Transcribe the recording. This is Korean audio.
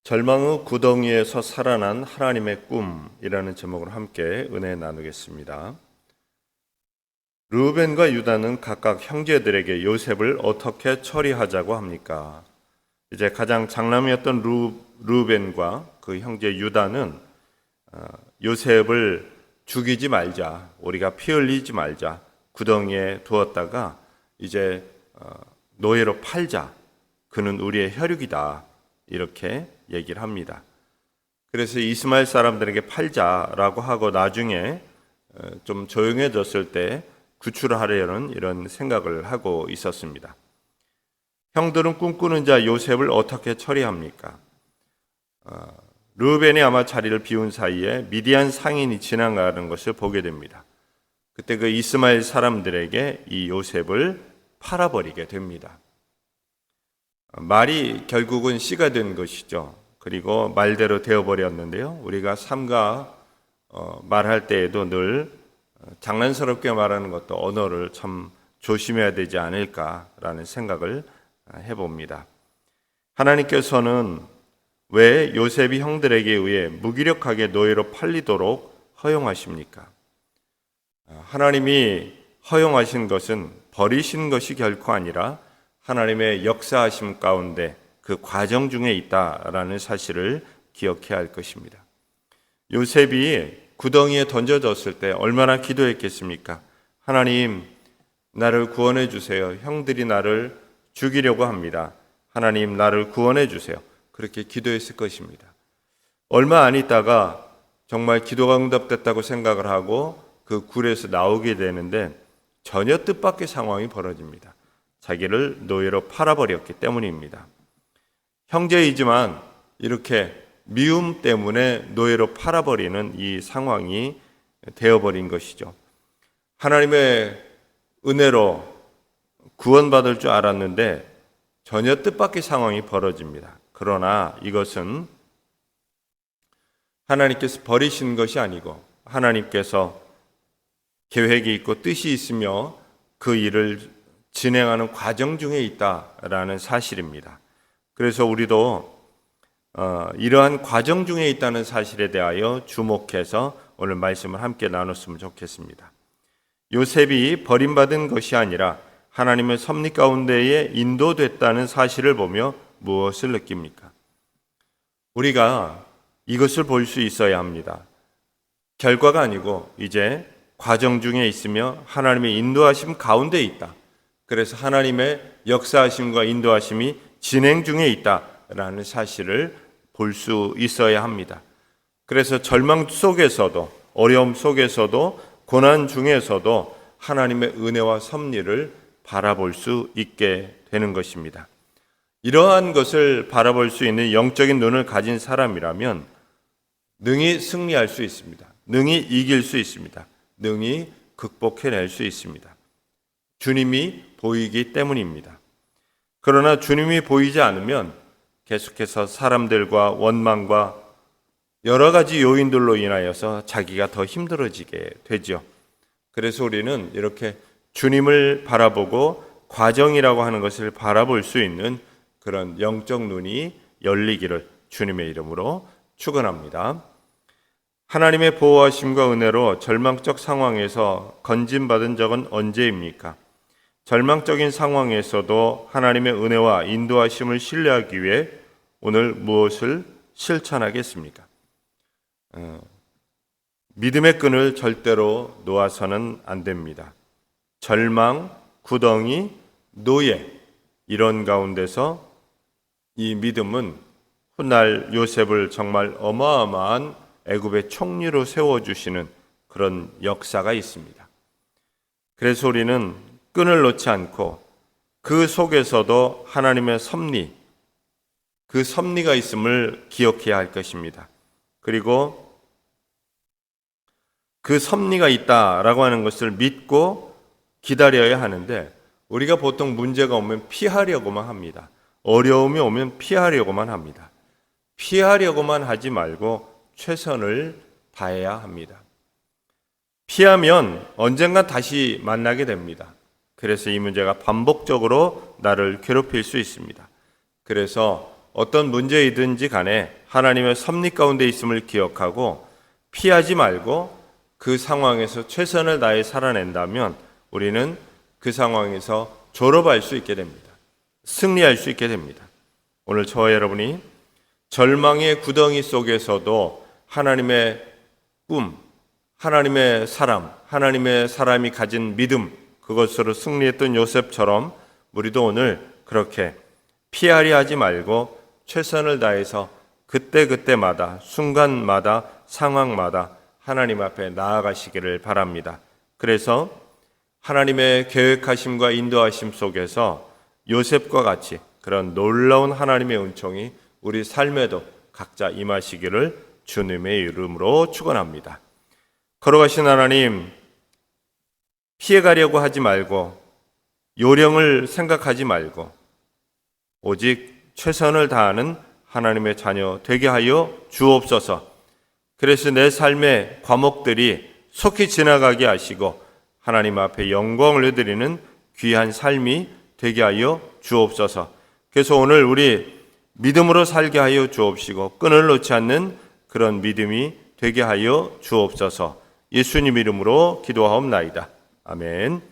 절망 후 구덩이에서 살아난 하나님의 꿈이라는 제목으로 함께 은혜 나누겠습니다. 르우벤과 유다는 각각 형제들에게 요셉을 어떻게 처리하자고 합니까? 이제 가장 장남이었던 르우벤과 그 형제 유다는 요셉을 죽이지 말자, 우리가 피 흘리지 말자, 구덩이에 두었다가 이제 노예로 팔자, 그는 우리의 혈육이다, 이렇게 얘기를 합니다. 그래서 이스마엘 사람들에게 팔자라고 하고 나중에 좀 조용해졌을 때 구출하려는 이런 생각을 하고 있었습니다. 형들은 꿈꾸는 자 요셉을 어떻게 처리합니까? 르우벤이 아마 자리를 비운 사이에 미디안 상인이 지나가는 것을 보게 됩니다. 그때 그 이스마엘 사람들에게 이 요셉을 팔아버리게 됩니다. 말이 결국은 씨가 된 것이죠. 그리고 말대로 되어버렸는데요. 우리가 삼가 말할 때에도 늘 장난스럽게 말하는 것도 언어를 참 조심해야 되지 않을까라는 생각을 해봅니다. 하나님께서는 왜 요셉이 형들에게 의해 무기력하게 노예로 팔리도록 허용하십니까? 하나님이 허용하신 것은 버리신 것이 결코 아니라 하나님의 역사하심 가운데 그 과정 중에 있다라는 사실을 기억해야 할 것입니다. 요셉이 구덩이에 던져졌을 때 얼마나 기도했겠습니까? 하나님, 나를 구원해 주세요. 형들이 나를 죽이려고 합니다. 하나님, 나를 구원해 주세요. 그렇게 기도했을 것입니다. 얼마 안 있다가 정말 기도가 응답됐다고 생각을 하고 그 굴에서 나오게 되는데 전혀 뜻밖의 상황이 벌어집니다. 자기를 노예로 팔아버렸기 때문입니다. 형제이지만 이렇게 미움 때문에 노예로 팔아버리는 이 상황이 되어버린 것이죠. 하나님의 은혜로 구원받을 줄 알았는데 전혀 뜻밖의 상황이 벌어집니다. 그러나 이것은 하나님께서 버리신 것이 아니고 하나님께서 계획이 있고 뜻이 있으며 그 일을 진행하는 과정 중에 있다라는 사실입니다. 그래서 우리도 이러한 과정 중에 있다는 사실에 대하여 주목해서 오늘 말씀을 함께 나눴으면 좋겠습니다. 요셉이 버림받은 것이 아니라 하나님의 섭리 가운데에 인도됐다는 사실을 보며 무엇을 느낍니까? 우리가 이것을 볼 수 있어야 합니다. 결과가 아니고 이제 과정 중에 있으며 하나님의 인도하심 가운데 있다. 그래서 하나님의 역사하심과 인도하심이 진행 중에 있다라는 사실을 볼 수 있어야 합니다. 그래서 절망 속에서도 어려움 속에서도 고난 중에서도 하나님의 은혜와 섭리를 바라볼 수 있게 되는 것입니다. 이러한 것을 바라볼 수 있는 영적인 눈을 가진 사람이라면 능히 승리할 수 있습니다. 능히 이길 수 있습니다. 능히 극복해낼 수 있습니다. 주님이 보이기 때문입니다. 그러나 주님이 보이지 않으면 계속해서 사람들과 원망과 여러 가지 요인들로 인하여서 자기가 더 힘들어지게 되죠. 그래서 우리는 이렇게 주님을 바라보고 과정이라고 하는 것을 바라볼 수 있는 그런 영적 눈이 열리기를 주님의 이름으로 축원합니다. 하나님의 보호하심과 은혜로 절망적 상황에서 건진받은 적은 언제입니까? 절망적인 상황에서도 하나님의 은혜와 인도하심을 신뢰하기 위해 오늘 무엇을 실천하겠습니까? 믿음의 끈을 절대로 놓아서는 안 됩니다. 절망, 구덩이, 노예 이런 가운데서 이 믿음은 훗날 요셉을 정말 어마어마한 애굽의 총리로 세워주시는 그런 역사가 있습니다. 그래서 우리는 끈을 놓지 않고 그 속에서도 하나님의 섭리, 그 섭리가 있음을 기억해야 할 것입니다. 그리고 그 섭리가 있다라고 하는 것을 믿고 기다려야 하는데 우리가 보통 문제가 오면 피하려고만 합니다. 어려움이 오면 피하려고만 합니다. 피하려고만 하지 말고 최선을 다해야 합니다. 피하면 언젠가 다시 만나게 됩니다. 그래서 이 문제가 반복적으로 나를 괴롭힐 수 있습니다. 그래서 어떤 문제이든지 간에 하나님의 섭리 가운데 있음을 기억하고 피하지 말고 그 상황에서 최선을 다해 살아낸다면 우리는 그 상황에서 졸업할 수 있게 됩니다. 승리할 수 있게 됩니다. 오늘 저와 여러분이 절망의 구덩이 속에서도 하나님의 꿈, 하나님의 사람, 하나님의 사람이 가진 믿음, 그것으로 승리했던 요셉처럼 우리도 오늘 그렇게 피하려 하지 말고 최선을 다해서 그때그때마다 순간마다 상황마다 하나님 앞에 나아가시기를 바랍니다. 그래서 하나님의 계획하심과 인도하심 속에서 요셉과 같이 그런 놀라운 하나님의 은총이 우리 삶에도 각자 임하시기를 주님의 이름으로 축원합니다. 걸어가신 하나님, 피해가려고 하지 말고 요령을 생각하지 말고 오직 최선을 다하는 하나님의 자녀 되게 하여 주옵소서. 그래서 내 삶의 과목들이 속히 지나가게 하시고 하나님 앞에 영광을 드리는 귀한 삶이 되게 하여 주옵소서. 그래서 오늘 우리 믿음으로 살게 하여 주옵시고 끈을 놓지 않는 그런 믿음이 되게 하여 주옵소서. 예수님 이름으로 기도하옵나이다. 아멘.